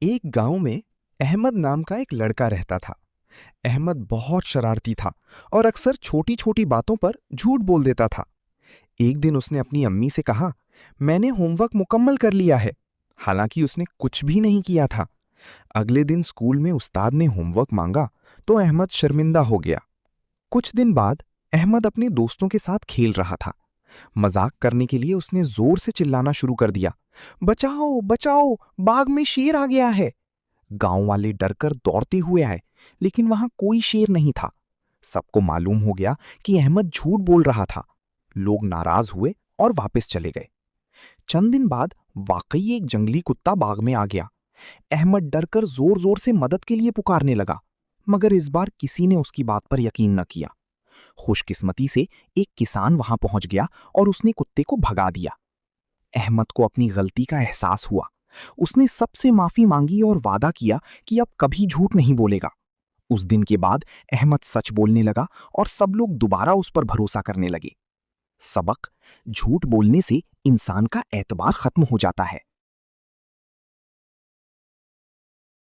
एक गांव में अहमद नाम का एक लड़का रहता था। अहमद बहुत शरारती था और अक्सर छोटी छोटी बातों पर झूठ बोल देता था। एक दिन उसने अपनी अम्मी से कहा, मैंने होमवर्क मुकम्मल कर लिया है। हालांकि उसने कुछ भी नहीं किया था। अगले दिन स्कूल में उस्ताद ने होमवर्क मांगा तो अहमद शर्मिंदा हो गया। कुछ दिन बाद अहमद अपने दोस्तों के साथ खेल रहा था। मजाक करने के लिए उसने जोर से चिल्लाना शुरू कर दिया, बचाओ बचाओ, बाग में शेर आ गया है। गांव वाले डरकर दौड़ते हुए आए, लेकिन वहां कोई शेर नहीं था। सबको मालूम हो गया कि अहमद झूठ बोल रहा था। लोग नाराज हुए और वापस चले गए। चंद दिन बाद वाकई एक जंगली कुत्ता बाग में आ गया। अहमद डरकर जोर जोर से मदद के लिए पुकारने लगा, मगर इस बार किसी ने उसकी बात पर यकीन न किया। खुशकिस्मती से एक किसान वहां पहुंच गया और उसने कुत्ते को भगा दिया। अहमद को अपनी गलती का एहसास हुआ। उसने सबसे माफी मांगी और वादा किया कि अब कभी झूठ नहीं बोलेगा। उस दिन के बाद अहमद सच बोलने लगा और सब लोग दोबारा उस पर भरोसा करने लगे। सबक: झूठ बोलने से इंसान का एतबार खत्म हो जाता है।